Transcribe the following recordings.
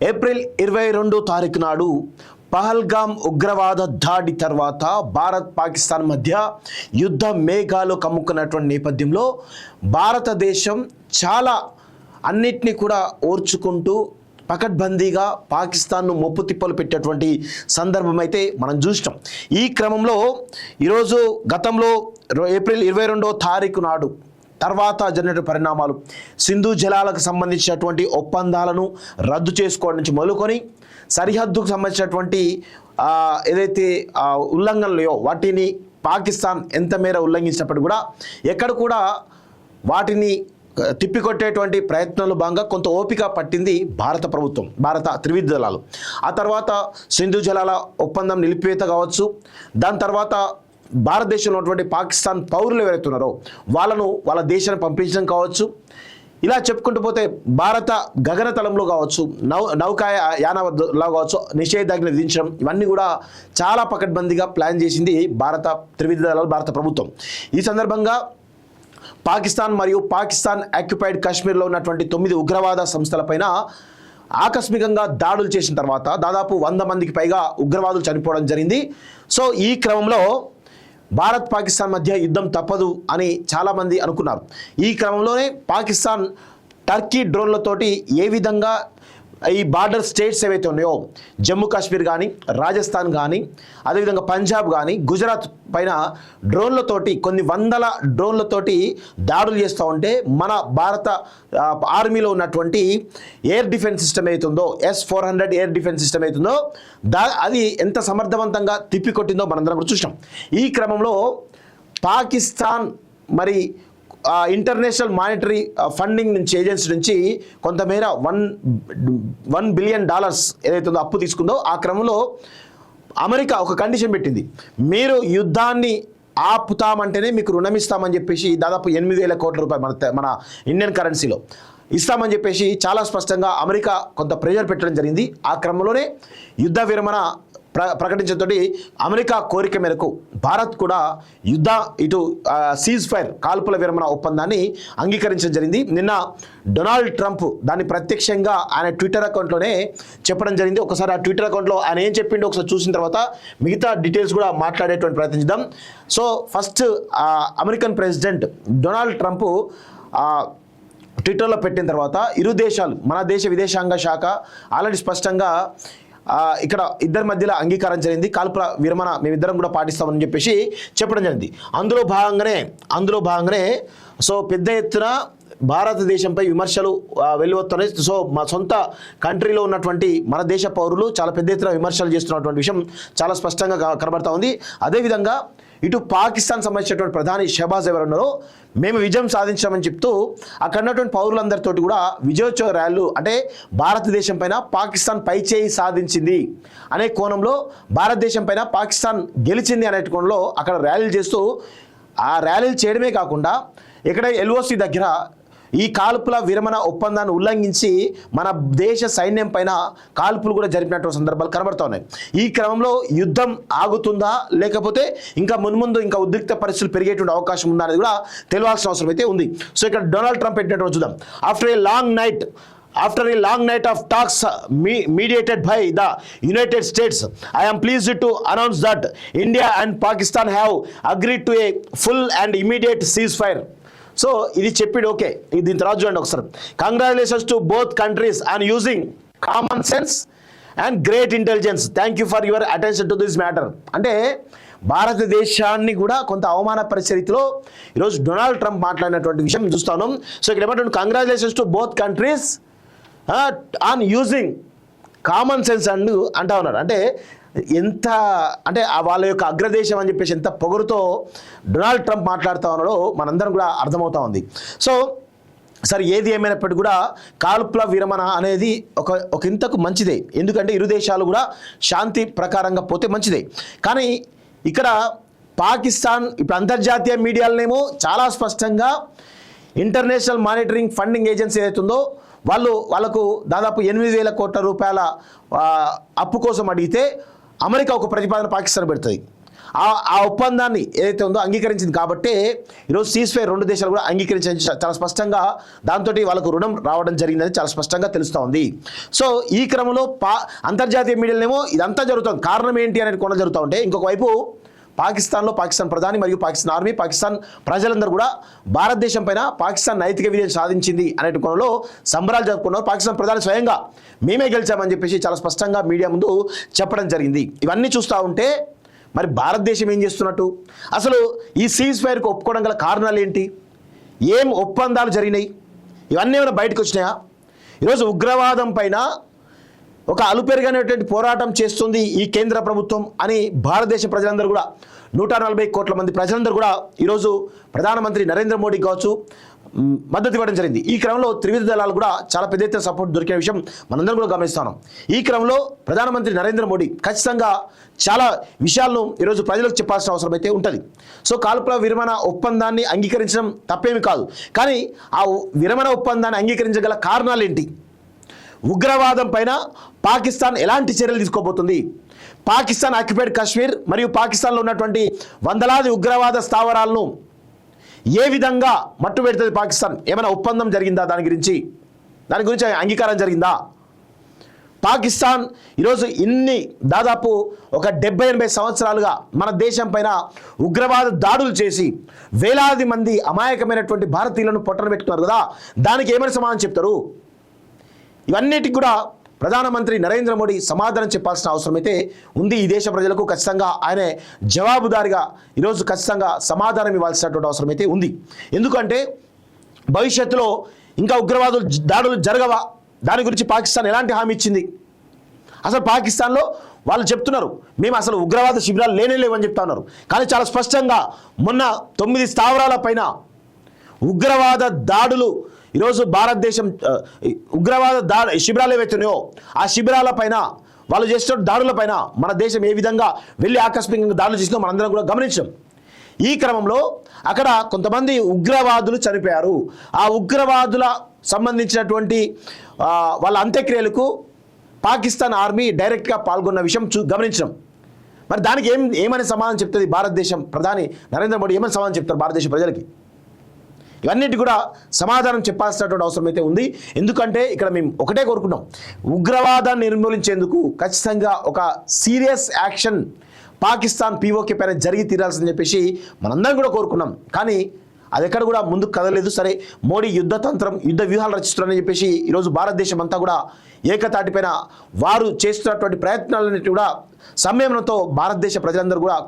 April 22 తారీఖు నాడు పహల్గామ్ ఉగ్రవాద దాడి తర్వాత భారత్ పాకిస్తాన్ మధ్య యుద్ధ మేఘాలు కమ్ముకున్నటువంటి నేపథ్యంలో భారతదేశం చాలా అన్నిటినీ కూడా ఓర్చుకుంటూ పకడ్బందీగా పాకిస్తాన్ను మొప్పు తిప్పలు పెట్టేటువంటి సందర్భం అయితే మనం చూస్తాం. ఈ క్రమంలో ఈరోజు గతంలో ఏప్రిల్ 22 తారీఖు నాడు తర్వాత జరిగిన పరిణామాలు సింధు జలాలకు సంబంధించినటువంటి ఒప్పందాలను రద్దు చేసుకోవడం నుంచి మొదలుకొని సరిహద్దుకు సంబంధించినటువంటి ఏదైతే ఉల్లంఘనలు వాటిని పాకిస్తాన్ ఎంత మేర ఉల్లంఘించినప్పటికీ కూడా ఎక్కడ కూడా వాటిని తిప్పికొట్టేటువంటి ప్రయత్నాలు భాగంగా కొంత ఓపిక పట్టింది భారత ప్రభుత్వం, భారత త్రివిధ దళాలు. ఆ తర్వాత సింధు జలాల ఒప్పందం నిలిపివేత కావచ్చు, దాని తర్వాత భారతదేశంలో ఉన్నటువంటి పాకిస్తాన్ పౌరులు ఎవరైతే ఉన్నారో వాళ్ళను వాళ్ళ దేశాన్ని పంపించడం కావచ్చు, ఇలా చెప్పుకుంటూ పోతే భారత గగనతలంలో కావచ్చు, నౌకాయానంలో కావచ్చు నిషేధాజ్ఞ విధించడం, ఇవన్నీ కూడా చాలా పకడ్బందీగా ప్లాన్ చేసింది భారత త్రివిధ దళాలు, భారత ప్రభుత్వం. ఈ సందర్భంగా పాకిస్తాన్ మరియు పాకిస్తాన్ ఆక్యుపైడ్ కాశ్మీర్లో ఉన్నటువంటి 9 ఉగ్రవాద సంస్థలపైన ఆకస్మికంగా దాడులు చేసిన తర్వాత దాదాపు 100 మందికి పైగా ఉగ్రవాదులు చనిపోవడం జరిగింది. సో ఈ క్రమంలో భారత్ పాకిస్తాన్ మధ్య యుద్ధం తప్పదు అని చాలామంది అనుకున్నారు. ఈ క్రమంలోనే పాకిస్తాన్ టర్కీ డ్రోన్లతోటి ఏ విధంగా ఈ బార్డర్ స్టేట్స్ ఏవైతే ఉన్నాయో జమ్మూ కాశ్మీర్ కానీ, రాజస్థాన్ కానీ, అదేవిధంగా పంజాబ్ కానీ, గుజరాత్ పైన డ్రోన్లతోటి కొన్ని వందల డ్రోన్లతోటి దాడులు చేస్తూ ఉంటే మన భారత ఆర్మీలో ఉన్నటువంటి ఎయిర్ డిఫెన్స్ సిస్టమ్ అవుతుందో S-400 ఎయిర్ డిఫెన్స్ సిస్టమ్ అవుతుందో అది ఎంత సమర్థవంతంగా తిప్పికొట్టిందో మనందరం కూడా చూసాం. ఈ క్రమంలో పాకిస్తాన్ మరి ఇంటర్నేషనల్ మానిటరీ ఫండింగ్ నుంచి ఏజెన్సీ నుంచి కొంతమేర $1 బిలియన్ ఏదైతే ఉందో అప్పు తీసుకుందో ఆ క్రమంలో అమెరికా ఒక కండిషన్ పెట్టింది, మీరు యుద్ధాన్ని ఆపుతామంటేనే మీకు రుణం ఇస్తామని చెప్పేసి దాదాపు 8,000 కోట్ల రూపాయలు మన ఇండియన్ కరెన్సీలో ఇస్తామని చెప్పేసి చాలా స్పష్టంగా అమెరికా కొంత ప్రెషర్ పెట్టడం జరిగింది. ఆ క్రమంలోనే యుద్ధ విరమణ ప్రకటించడంతో అమెరికా కోరిక మేరకు భారత్ కూడా ఇటు సీజ్ ఫైర్ కాల్పుల విరమణ ఒప్పందాన్ని అంగీకరించడం జరిగింది. నిన్న డొనాల్డ్ ట్రంప్ దాన్ని ప్రత్యక్షంగా ఆయన ట్విట్టర్ అకౌంట్లోనే చెప్పడం జరిగింది. ఒకసారి ఆ ట్విట్టర్ అకౌంట్లో ఆయన ఏం చెప్పిండో ఒకసారి చూసిన తర్వాత మిగతా డీటెయిల్స్ కూడా మాట్లాడేటువంటి ప్రయత్నిద్దాం. So first American president Donald Trump ట్విట్టర్లో పెట్టిన తర్వాత ఇరు దేశాలు, మన దేశ విదేశాంగ శాఖ ఆల్రెడీ స్పష్టంగా ఇక్కడ ఇద్దరి మధ్యలో అంగీకారం జరిగింది, కాల్పుల విరమణ మేమిద్దరం కూడా పాటిస్తామని చెప్పేసి చెప్పడం జరిగింది. అందులో భాగంగానే సో పెద్ద ఎత్తున భారతదేశంపై విమర్శలు వెల్లువెత్తున్నాయి. సో మా సొంత కంట్రీలో ఉన్నటువంటి మన దేశ పౌరులు చాలా పెద్ద ఎత్తున విమర్శలు చేస్తున్నటువంటి విషయం చాలా స్పష్టంగా కనబడతా ఉంది. అదేవిధంగా ఇటు పాకిస్తాన్ సంబంధించినటువంటి ప్రధాని షహబాజ్ ఎవరు ఉన్నారో మేము విజయం సాధించామని చెప్తూ అక్కడ ఉన్నటువంటి పౌరులందరితో కూడా విజయోత్సవ ర్యాలీలు, అంటే భారతదేశం పైన పాకిస్తాన్ పైచేయి సాధించింది అనే కోణంలో, భారతదేశం పైన పాకిస్తాన్ గెలిచింది అనే కోణంలో అక్కడ ర్యాలీలు చేస్తూ, ఆ ర్యాలీలు చేయడమే కాకుండా ఇక్కడ LOC దగ్గర ఈ కాల్పుల విరమణ ఒప్పందాన్ని ఉల్లంఘించి మన దేశ సైన్యం పైన కాల్పులు కూడా జరిపినటువంటి సందర్భాలు కనబడుతూ ఉన్నాయి. ఈ క్రమంలో యుద్ధం ఆగుతుందా లేకపోతే ఇంకా మున్ముందు ఇంకా ఉద్రిక్త పరిస్థితులు పెరిగేటువంటి అవకాశం ఉందా అనేది కూడా తెలియాల్సిన అవసరం అయితే ఉంది. సో ఇక్కడ డొనాల్డ్ ట్రంప్ పెట్టినట్టు చూద్దాం. After a long night of talks mediated by the United States, I am pleased to announce that India and Pakistan have agreed to a full and immediate ceasefire. So ఇది చెప్పిడు okay, దీని తర్వాత చూడండి ఒకసారి. Congratulations to both countries on using common sense and great intelligence, thank you for your attention to this matter. అంటే భారతదేశాన్ని కూడా కొంత అవమానపరిచే రీతిలో ఈరోజు డొనాల్డ్ ట్రంప్ మాట్లాడినటువంటి విషయం చూస్తాను. సో ఇక్కడ ఏమంటాడు, congratulations to both countries on using common sense అంటా ఉన్నారు. అంటే ఎంత అంటే వాళ్ళ యొక్క అగ్రదేశం అని చెప్పేసి ఎంత పొగరుతో డొనాల్డ్ ట్రంప్ మాట్లాడుతూ ఉన్నాడో మనందరం కూడా అర్థమవుతా ఉంది. సో సరే ఏది ఏమైనప్పటికీ కూడా కాల్పుల విరమణ అనేది ఒక ఇంతకు మంచిదే, ఎందుకంటే ఇరు దేశాలు కూడా శాంతి ప్రకారంగా పోతే మంచిదే. కానీ ఇక్కడ పాకిస్తాన్ ఇప్పుడు అంతర్జాతీయ మీడియాలనేమో చాలా స్పష్టంగా ఇంటర్నేషనల్ మానిటరింగ్ ఫండింగ్ ఏజెన్సీ ఏదైతుందో వాళ్ళకు దాదాపు 8,000 కోట్ల రూపాయల అప్పు కోసం అడిగితే అమెరికా ఒక ప్రతిపాదన పాకిస్తాన్ పెడుతుంది. ఆ ఒప్పందాన్ని ఏదైతే ఉందో అంగీకరించింది కాబట్టి ఈరోజు సీజ్ఫైర్ రెండు దేశాలు కూడా అంగీకరించడం చాలా స్పష్టంగా దాంతో వాళ్ళకు రుణం రావడం జరిగిందని చాలా స్పష్టంగా తెలుస్తూ ఉంది. సో ఈ క్రమంలో అంతర్జాతీయ మీడియాలేమో ఇదంతా జరుగుతుంది, కారణం ఏంటి అనేది కొన జరుగుతూ ఉంటే, ఇంకొక వైపు పాకిస్తాన్లో పాకిస్తాన్ ప్రధాని మరియు పాకిస్తాన్ ఆర్మీ, పాకిస్తాన్ ప్రజలందరూ కూడా భారతదేశం పైన పాకిస్తాన్ నైతిక విజయం సాధించింది అనే కోణంలో సంబరాలు జరుపుకున్నారు. పాకిస్తాన్ ప్రధాని స్వయంగా మేమే గెలిచామని చెప్పేసి చాలా స్పష్టంగా మీడియా ముందు చెప్పడం జరిగింది. ఇవన్నీ చూస్తూ ఉంటే మరి భారతదేశం ఏం చేస్తున్నట్టు, అసలు ఈ సీజ్ ఫైర్కు ఒప్పుకోవడం గల కారణాలు ఏంటి, ఏం ఒప్పందాలు జరిగినాయి, ఇవన్నీ ఏమైనా బయటకు వచ్చినాయా? ఈరోజు ఉగ్రవాదం పైన ఒక అలుపెరుగైనటువంటి పోరాటం చేస్తుంది ఈ కేంద్ర ప్రభుత్వం అని భారతదేశ ప్రజలందరూ కూడా 140 కోట్ల మంది ప్రజలందరూ కూడా ఈరోజు ప్రధానమంత్రి నరేంద్ర మోడీ కావచ్చు మద్దతు ఇవ్వడం జరిగింది. ఈ క్రమంలో త్రివిధ దళాలు కూడా చాలా పెద్ద ఎత్తున సపోర్ట్ దొరికిన విషయం మనందరం కూడా గమనిస్తున్నాం. ఈ క్రమంలో ప్రధానమంత్రి నరేంద్ర మోడీ ఖచ్చితంగా చాలా విషయాలను ఈరోజు ప్రజలకు చెప్పాల్సిన అవసరం అయితే ఉంటుంది. సో కాల్పుల విరమణ ఒప్పందాన్ని అంగీకరించడం తప్పేమి కాదు, కానీ ఆ విరమణ ఒప్పందాన్ని అంగీకరించగల కారణాలు ఏంటి, ఉగ్రవాదం పైన పాకిస్తాన్ ఎలాంటి చర్యలు తీసుకోబోతుంది, పాకిస్తాన్ ఆక్యుపైడ్ కాశ్మీర్ మరియు పాకిస్తాన్లో ఉన్నటువంటి వందలాది ఉగ్రవాద స్థావరాలను ఏ విధంగా మట్టు పెడుతుంది పాకిస్తాన్, ఏమైనా ఒప్పందం జరిగిందా, దాని గురించి అంగీకారం జరిగిందా? పాకిస్తాన్ ఈరోజు దాదాపు ఒక 70-80 సంవత్సరాలుగా మన దేశం పైన ఉగ్రవాద దాడులు చేసి వేలాది మంది అమాయకమైనటువంటి భారతీయులను పొట్టన పెట్టుకున్నారు కదా, దానికి ఏమైనా సమాధానం చెప్తారు? ఇవన్నిటికి కూడా ప్రధానమంత్రి నరేంద్ర మోడీ సమాధానం చెప్పాల్సిన అవసరం అయితే ఉంది. ఈ దేశ ప్రజలకు ఖచ్చితంగా ఆయన జవాబుదారిగా ఈరోజు ఖచ్చితంగా సమాధానం ఇవ్వాల్సినటువంటి అవసరం అయితే ఉంది. ఎందుకంటే భవిష్యత్తులో ఇంకా ఉగ్రవాదులు దాడులు జరగవా, దాని గురించి పాకిస్తాన్ ఎలాంటి హామీ ఇచ్చింది? అసలు పాకిస్తాన్లో వాళ్ళు చెప్తున్నారు మేము అసలు ఉగ్రవాద శిబిరాలు లేవని చెప్తా ఉన్నారు, కానీ చాలా స్పష్టంగా మొన్న 9 స్థావరాల పైన ఉగ్రవాద దాడులు ఈరోజు భారతదేశం ఉగ్రవాద శిబిరాలు ఏవైతున్నాయో ఆ శిబిరాల పైన వాళ్ళు చేస్తున్న దాడుల పైన మన దేశం ఏ విధంగా వెళ్ళి ఆకస్మికంగా దాడులు చేసినా మనందరం కూడా గమనించాం. ఈ క్రమంలో అక్కడ కొంతమంది ఉగ్రవాదులు చనిపోయారు. ఆ ఉగ్రవాదుల సంబంధించినటువంటి వాళ్ళ అంత్యక్రియలకు పాకిస్తాన్ ఆర్మీ డైరెక్ట్గా పాల్గొన్న విషయం గమనించడం. మరి దానికి ఏమని సమాధానం చెప్తుంది భారతదేశం ప్రధాని నరేంద్ర మోడీ, ఏమని సమాధానం చెప్తారు భారతదేశ ప్రజలకి? ఇవన్నిటి కూడా సమాధానం చెప్పాల్సినటువంటి అవసరం అయితే ఉంది. ఎందుకంటే ఇక్కడ మేము ఒకటే కోరుకున్నాం, ఉగ్రవాదాన్ని నిర్మూలించేందుకు ఖచ్చితంగా ఒక సీరియస్ యాక్షన్ పాకిస్తాన్ పీఓకే పైన జరిగి తీరాల్సిందని చెప్పేసి మనందరం కూడా కోరుకున్నాం. కానీ అది ఎక్కడ కూడా ముందుకు కదలేదు. సరే, మోడీ యుద్ధ వ్యూహాలు రచిస్తున్నారని చెప్పేసి ఈరోజు భారతదేశం అంతా కూడా ఏకతాటిపైన వారు చేస్తున్నటువంటి ప్రయత్నాలన్నిటి కూడా సంయమనంతో భారతదేశ ప్రజలందరూ కూడా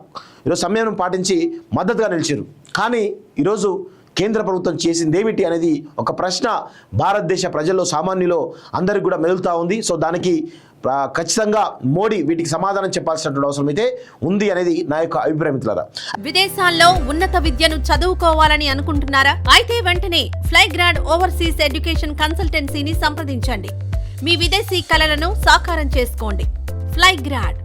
ఈరోజు సంయమనం పాటించి మద్దతుగా నిలిచారు. కానీ ఈరోజు కేంద్ర ప్రభుత్వం చేసింది ఏమిటి అనేది ఒక ప్రశ్న భారతదేశ ప్రజల్లో సామాన్యులో అందరికి కూడా మెదులుతూ ఉంది. సో దానికి ఖచ్చితంగా మోడీ వీటికి సమాధానం చెప్పాల్సినటువంటి అవసరం అయితే ఉంది అనేది నా యొక్క అభిప్రాయం. మిత్రులారా, విదేశాల్లో ఉన్నత విద్యను చదువుకోవాలని అనుకుంటున్నారా? అయితే వెంటనే ఫ్లైగ్రాడ్ ఓవర్సీస్ ఎడ్యుకేషన్ కన్సల్టెన్సీని సంప్రదించండి. మీ విదేశీ కలలను సాకారం చేసుకోండి. ఫ్లైగ్రాడ్